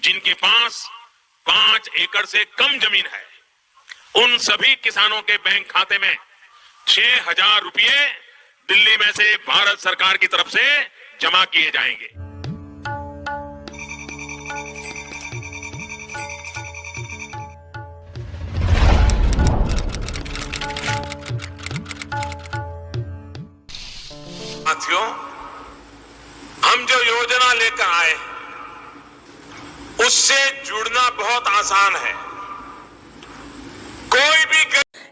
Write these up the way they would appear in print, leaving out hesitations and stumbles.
जिनके पास 5 एकड़ से कम जमीन है, उन सभी किसानों के बैंक खाते में 6,000 रुपये दिल्ली में से भारत सरकार की तरफ से जमा किए जाएंगे। साथियों, हम जो योजना लेकर आए उससे जुड़ना बहुत आसान है। कोई भी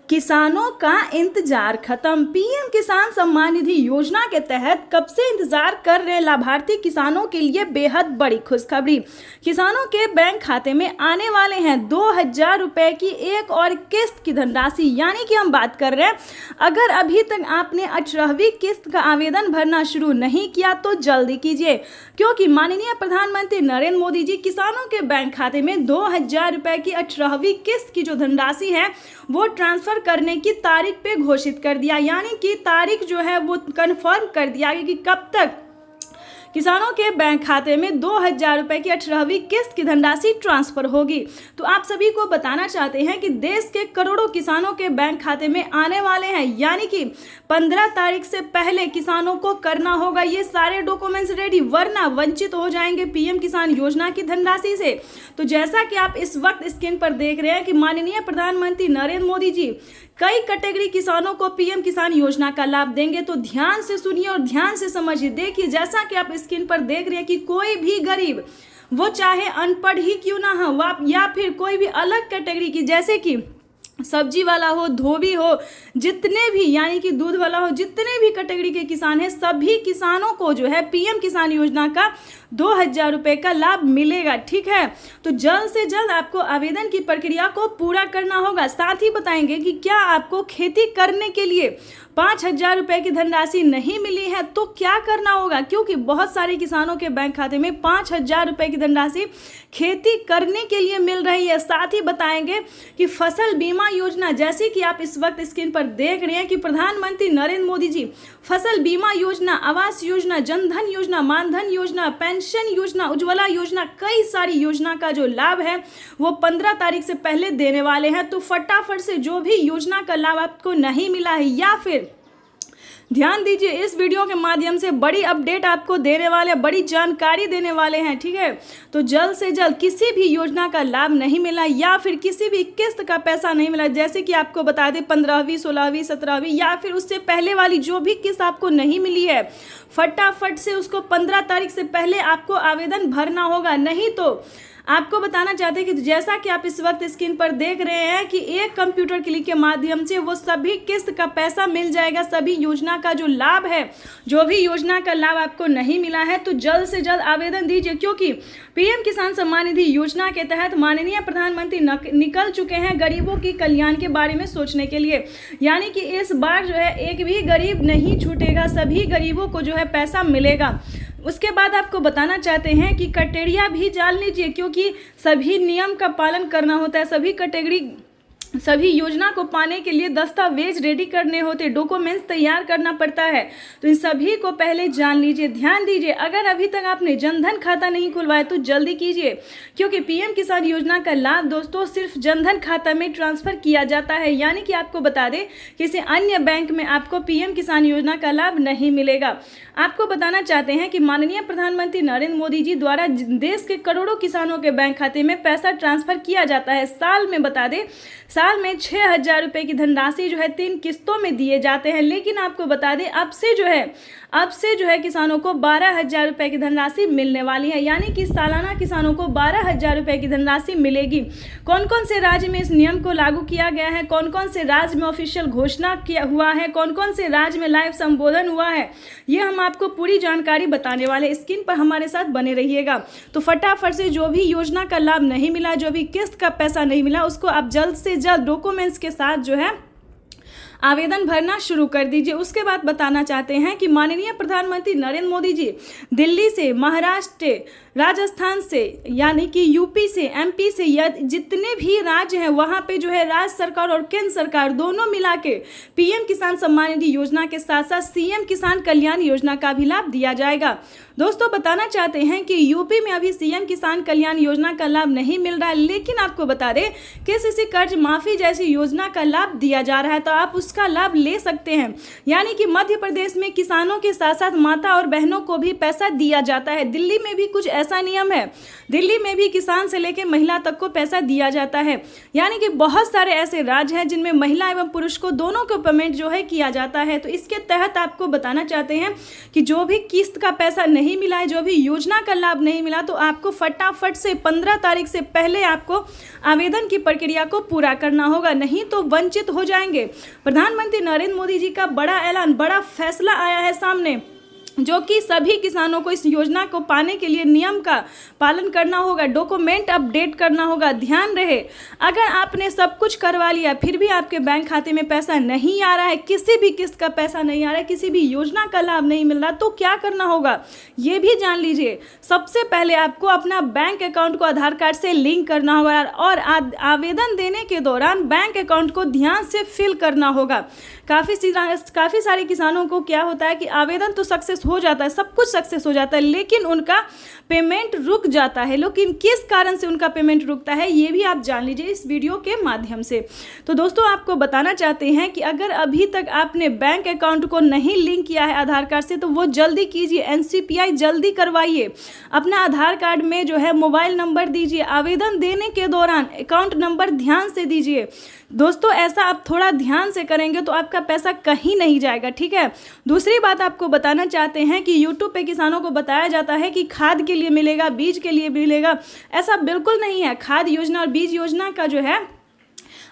किसानों का इंतजार खत्म। पीएम किसान सम्मान निधि योजना के तहत कब से इंतजार कर रहे लाभार्थी किसानों के लिए बेहद बड़ी खुशखबरी। किसानों के बैंक खाते में आने वाले हैं 2,000 रुपए की एक और किस्त की धनराशि। यानी कि हम बात कर रहे हैं, अगर अभी तक आपने 18वीं किस्त का आवेदन भरना शुरू नहीं किया तो जल्दी कीजिए, क्योंकि माननीय प्रधानमंत्री नरेंद्र मोदी जी किसानों के बैंक खाते में 2,000 रुपए की 18वीं किस्त की जो धनराशि है वो ट्रांसफर करने की तारीख पे घोषित कर दिया। यानी कि तारीख जो है वो कंफर्म कर दिया कि कब तक किसानों के बैंक खाते में 2,000 रुपए की 18वीं किस्त की धनराशि ट्रांसफर होगी। तो आप सभी को बताना चाहते हैं कि देश के करोड़ों किसानों के बैंक खाते में आने वाले हैं, यानी कि 15 तारीख से पहले किसानों को करना होगा ये सारे डॉक्यूमेंट्स रेडी, वरना वंचित हो जाएंगे पीएम किसान योजना की धनराशि से। तो जैसा कि आप इस वक्त स्क्रीन पर देख रहे हैं कि माननीय प्रधानमंत्री नरेंद्र मोदी जी कई कैटेगरी किसानों को पीएम किसान योजना का लाभ देंगे। तो ध्यान से सुनिए और ध्यान से समझिए। देखिए, जैसा कि आप स्क्रीन पर देख रहे हैं कि कोई भी गरीब, वो चाहे अनपढ़ ही क्यों ना हो या फिर कोई भी अलग कैटेगरी की, जैसे कि सब्जी वाला हो, धोबी हो, जितने भी यानी कि दूध वाला हो, जितने भी कैटेगरी के किसान हैं, सभी किसानों को जो है पीएम किसान योजना का 2,000 रुपए का लाभ मिलेगा। ठीक है, तो जल्द से जल्द आपको आवेदन की प्रक्रिया को पूरा करना होगा। साथ ही बताएंगे कि क्या आपको खेती करने के लिए 5,000 रुपए की धनराशि नहीं मिली है तो क्या करना होगा, क्योंकि बहुत सारे किसानों के बैंक खाते में 5,000 रुपए की धनराशि खेती करने के लिए मिल रही है। साथ ही बताएंगे कि फसल बीमा योजना, जैसे कि आप इस वक्त स्क्रीन पर देख रहे हैं कि प्रधानमंत्री नरेंद्र मोदी जी फसल बीमा योजना, आवास योजना, जनधन योजना, मानधन योजना, पेंशन योजना, उज्ज्वला योजना, कई सारी योजना का जो लाभ है वो 15 तारीख से पहले देने वाले हैं। तो फटाफट से जो भी योजना का लाभ आपको नहीं मिला है या फिर ध्यान दीजिए, इस वीडियो के माध्यम से बड़ी अपडेट आपको देने वाले, बड़ी जानकारी देने वाले हैं। ठीक है, तो जल्द से जल्द किसी भी योजना का लाभ नहीं मिला या फिर किसी भी किस्त का पैसा नहीं मिला, जैसे कि आपको बता दें 15वीं, 16वीं, 17वीं या फिर उससे पहले वाली जो भी किस्त आपको नहीं मिली है, फटाफट से उसको 15 तारीख से पहले आपको आवेदन भरना होगा। नहीं तो आपको बताना चाहते हैं कि जैसा कि आप इस वक्त स्क्रीन पर देख रहे हैं कि एक कंप्यूटर क्लिक के माध्यम से वो सभी किस्त का पैसा मिल जाएगा, सभी योजना का जो लाभ है, जो भी योजना का लाभ आपको नहीं मिला है तो जल्द से जल्द आवेदन दीजिए, क्योंकि पीएम किसान सम्मान निधि योजना के तहत माननीय प्रधानमंत्री निकल चुके हैं गरीबों की कल्याण के बारे में सोचने के लिए। यानी कि इस बार जो है एक भी गरीब नहीं छूटेगा, सभी गरीबों को जो है पैसा मिलेगा। उसके बाद आपको बताना चाहते हैं कि क्राइटेरिया भी जान लीजिए, क्योंकि सभी नियम का पालन करना होता है। सभी कैटेगरी, सभी योजना को पाने के लिए दस्तावेज रेडी करने होते, डॉक्यूमेंट्स तैयार करना पड़ता है। तो इन सभी को पहले जान लीजिए। ध्यान दीजिए, अगर अभी तक आपने जनधन खाता नहीं खुलवाया तो जल्दी कीजिए, क्योंकि पीएम किसान योजना का लाभ दोस्तों सिर्फ जनधन खाता में ट्रांसफर किया जाता है। यानी कि आपको बता दें, किसी अन्य बैंक में आपको पीएम किसान योजना का लाभ नहीं मिलेगा। आपको बताना चाहते हैं कि माननीय प्रधानमंत्री नरेंद्र मोदी जी द्वारा देश के करोड़ों किसानों के बैंक खाते में पैसा ट्रांसफर किया जाता है। साल में बता दें, साल में 6,000 रुपए की धनराशि जो है 3 किस्तों में दिए जाते हैं। लेकिन आपको बता दें, अब से जो है किसानों को 12,000 रुपए की धनराशि मिलने वाली है। यानी कि सालाना किसानों को 12,000 रुपए की धनराशि मिलेगी। कौन कौन से राज्य में इस नियम को लागू किया गया है, कौन कौन से राज्य में ऑफिशियल घोषणा किया हुआ है, कौन कौन से राज्य में लाइव संबोधन हुआ है, ये हम आपको पूरी जानकारी बताने वाले। स्क्रीन पर हमारे साथ बने रहिएगा। तो फटाफट से जो भी योजना का लाभ नहीं मिला, जो भी किस्त का पैसा नहीं मिला, उसको आप जल्द से जल्द डॉक्यूमेंट्स के साथ जो है आवेदन भरना शुरू कर दीजिए। उसके बाद बताना चाहते हैं कि माननीय प्रधानमंत्री नरेंद्र मोदी जी दिल्ली से, महाराष्ट्र, राजस्थान से, यानी कि यूपी से, एमपी से, या जितने भी राज्य हैं वहाँ पे जो है राज्य सरकार और केंद्र सरकार दोनों मिला के पीएम किसान सम्मान निधि योजना के साथ साथ सीएम किसान कल्याण योजना का भी लाभ दिया जाएगा। दोस्तों बताना चाहते हैं कि यूपी में अभी सीएम किसान कल्याण योजना का लाभ नहीं मिल रहा है, लेकिन आपको बता दें केसीसी कर्ज माफी जैसी योजना का लाभ दिया जा रहा है, तो आप उसका लाभ ले सकते हैं। यानी कि मध्य प्रदेश में किसानों के साथ साथ माता और बहनों को भी पैसा दिया जाता है। दिल्ली में भी कुछ ऐसा नियम है, दिल्ली में भी किसान से लेकर महिला तक को पैसा दिया जाता है। यानी कि बहुत सारे ऐसे राज्य हैं जिनमें महिला एवं पुरुष को दोनों को पेमेंट जो है किया जाता है। तो इसके तहत आपको बताना चाहते हैं कि जो भी किस्त का पैसा नहीं मिला है, जो भी योजना का लाभ नहीं मिला, तो आपको फटाफट से 15 तारीख से पहले आपको आवेदन की प्रक्रिया को पूरा करना होगा, नहीं तो वंचित हो जाएंगे। प्रधानमंत्री नरेंद्र मोदी जी का बड़ा ऐलान, बड़ा फैसला आया है सामने, जो कि सभी किसानों को इस योजना को पाने के लिए नियम का पालन करना होगा, डॉक्यूमेंट अपडेट करना होगा। ध्यान रहे, अगर आपने सब कुछ करवा लिया फिर भी आपके बैंक खाते में पैसा नहीं आ रहा है, किसी भी किस्त का पैसा नहीं आ रहा है, किसी भी योजना का लाभ नहीं मिल रहा, तो क्या करना होगा ये भी जान लीजिए। सबसे पहले आपको अपना बैंक अकाउंट को आधार कार्ड से लिंक करना होगा और आवेदन देने के दौरान बैंक अकाउंट को ध्यान से फिल करना होगा। काफ़ी सारे किसानों को क्या होता है कि आवेदन तो सक्सेस हो जाता है, सब कुछ सक्सेस हो जाता है, लेकिन उनका पेमेंट रुक जाता है। लेकिन किस कारण से उनका पेमेंट रुकता है ये भी आप जान लीजिए इस वीडियो के माध्यम से। तो दोस्तों आपको बताना चाहते हैं कि अगर अभी तक आपने बैंक अकाउंट को नहीं लिंक किया है आधार कार्ड से, तो वो जल्दी कीजिए, एनसीपीआई जल्दी करवाइए। अपना आधार कार्ड में जो है मोबाइल नंबर दीजिए, आवेदन देने के दौरान अकाउंट नंबर ध्यान से दीजिए। दोस्तों ऐसा आप थोड़ा ध्यान से करेंगे तो आपका पैसा कहीं नहीं जाएगा, ठीक है। दूसरी बात आपको बताना चाहते हैं कि यूट्यूब पे किसानों को बताया जाता है कि खाद के लिए मिलेगा, बीज के लिए मिलेगा, ऐसा बिल्कुल नहीं है। खाद योजना और बीज योजना का जो है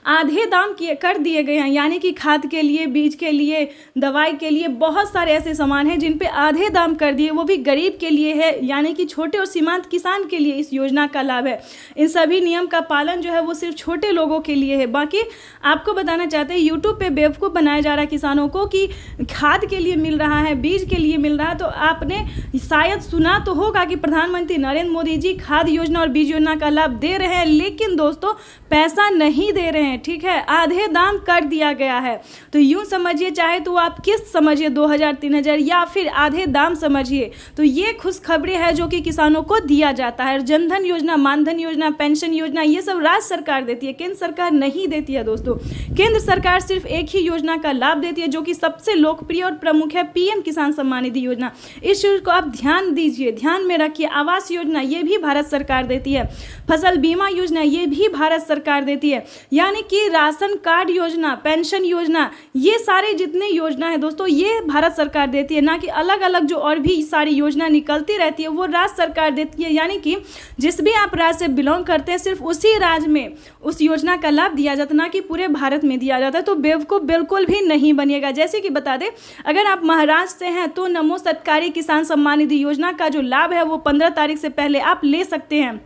आधे दाम कर दिए गए हैं, यानी कि खाद के लिए, बीज के लिए, दवाई के लिए बहुत सारे ऐसे सामान हैं जिन पे आधे दाम कर दिए, वो भी गरीब के लिए है, यानी कि छोटे और सीमांत किसान के लिए इस योजना का लाभ है। इन सभी नियम का पालन जो है वो सिर्फ छोटे लोगों के लिए है। बाकी आपको बताना चाहते हैं यूट्यूब पे बेवकूफ़ बनाया जा रहा है किसानों को कि खाद के लिए मिल रहा है, बीज के लिए मिल रहा है। तो आपने शायद सुना तो होगा कि प्रधानमंत्री नरेंद्र मोदी जी खाद योजना और बीज योजना का लाभ दे रहे हैं, लेकिन दोस्तों पैसा नहीं दे रहे हैं, ठीक है, आधे दाम कर दिया गया है। तो यूं समझिए, चाहे तो आप किस्त समझिए 2000-3000 या फिर आधे दाम समझिए। तो ये खुशखबरी है जो कि किसानों को दिया जाता है। जनधन योजना, मानधन योजना, पेंशन योजना, ये सब राज्य सरकार देती है, केंद्र सरकार नहीं देती है। दोस्तों केंद्र सरकार सिर्फ एक ही योजना का लाभ देती है जो कि सबसे लोकप्रिय और प्रमुख है, पीएम किसान सम्मान निधि योजना। इस चीज को आप ध्यान दीजिए, ध्यान में रखिए। आवास योजना ये भी भारत सरकार देती है, फसल बीमा योजना ये भी भारत सरकार देती है, यानी कि राशन कार्ड योजना, पेंशन योजना, ये सारे जितने योजना है दोस्तों ये भारत सरकार देती है, ना कि अलग अलग जो और भी सारी योजना निकलती रहती है वो राज्य सरकार देती है। यानी कि जिस भी आप राज्य से बिलोंग करते हैं सिर्फ उसी राज्य में उस योजना का लाभ दिया जाता है, ना कि पूरे भारत में दिया जाता है। तो बेवकूफ़ बिल्कुल भी नहीं बनिएगा। जैसे कि बता दें, अगर आप महाराष्ट्र से हैं तो नमो सरकारी किसान सम्मान निधि योजना का जो लाभ है वो 15 तारीख से पहले आप ले सकते हैं।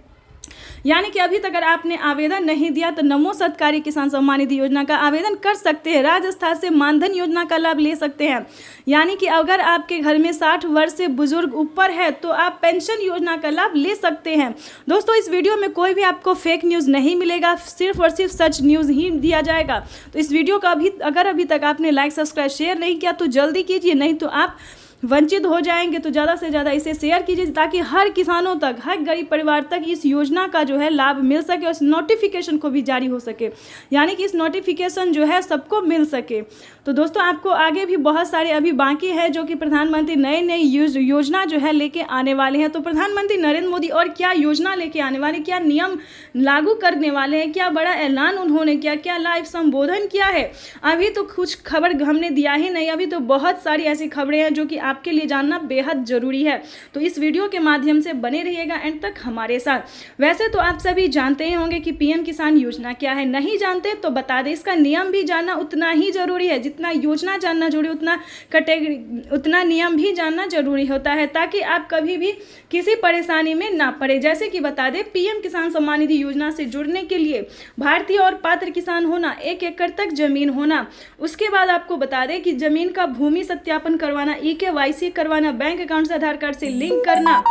यानी कि अभी तक अगर आपने आवेदन नहीं दिया तो नमो सरकारी किसान सम्मान निधि योजना का आवेदन कर सकते हैं। राजस्थान से मानधन योजना का लाभ ले सकते हैं। यानी कि अगर आपके घर में 60 वर्ष से बुजुर्ग ऊपर है तो आप पेंशन योजना का लाभ ले सकते हैं। दोस्तों इस वीडियो में कोई भी आपको फेक न्यूज़ नहीं मिलेगा, सिर्फ और सिर्फ सच न्यूज़ ही दिया जाएगा। तो इस वीडियो का अभी तक आपने लाइक, सब्सक्राइब, शेयर नहीं किया तो जल्दी कीजिए, नहीं तो आप वंचित हो जाएंगे। तो ज़्यादा से ज़्यादा इसे शेयर कीजिए ताकि हर किसानों तक, हर गरीब परिवार तक इस योजना का जो है लाभ मिल सके और इस नोटिफिकेशन को भी जारी हो सके, यानी कि इस नोटिफिकेशन जो है सबको मिल सके। तो दोस्तों आपको आगे भी बहुत सारे अभी बाकी है जो कि प्रधानमंत्री नई योजना जो है लेके आने वाले हैं। तो प्रधानमंत्री नरेंद्र मोदी और क्या योजना लेके आने वाले, क्या नियम लागू करने वाले हैं, क्या बड़ा ऐलान उन्होंने किया, क्या लाइव संबोधन किया है, अभी तो कुछ खबर हमने दिया ही नहीं। अभी तो बहुत सारी ऐसी खबरें हैं जो कि आपके लिए जानना बेहद जरूरी है। तो इस वीडियो के माध्यम से बने रहिएगा एंड तक हमारे साथ। वैसे तो आप सभी जानते ही होंगे कि पीएम किसान योजना क्या है, नहीं जानते तो बता दें, इसका नियम भी जानना उतना ही जरूरी है जितना योजना जानना जरूरी, उतना नियम भी जानना जरूरी होता है, ताकि आप कभी भी किसी परेशानी में ना पड़े। जैसे कि बता दें, पीएम किसान सम्मान निधि योजना से जुड़ने के लिए भारतीय और पात्र किसान होना, 1 एकड़ तक जमीन होना, उसके बाद आपको बता दें कि जमीन का भूमि सत्यापन करवाना, EKYC करवाना, बैंक अकाउंट से आधार कार्ड से लिंक करना,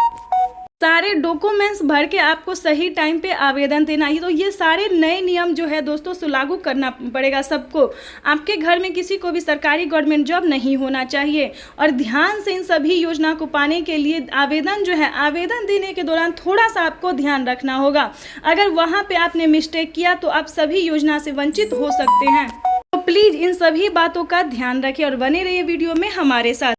सारे डॉक्यूमेंट्स भर के आपको सही टाइम पे आवेदन देना ही। तो ये सारे नए नियम जो है दोस्तों सो लागू करना पड़ेगा सबको। आपके घर में किसी को भी सरकारी गवर्नमेंट जॉब नहीं होना चाहिए। और ध्यान से इन सभी योजना को पाने के लिए आवेदन जो है, आवेदन देने के दौरान थोड़ा सा आपको ध्यान रखना होगा। अगर वहाँ पे आपने मिस्टेक किया तो आप सभी योजना से वंचित हो सकते हैं। तो प्लीज़ इन सभी बातों का ध्यान रखें और बने रहिए वीडियो में हमारे साथ।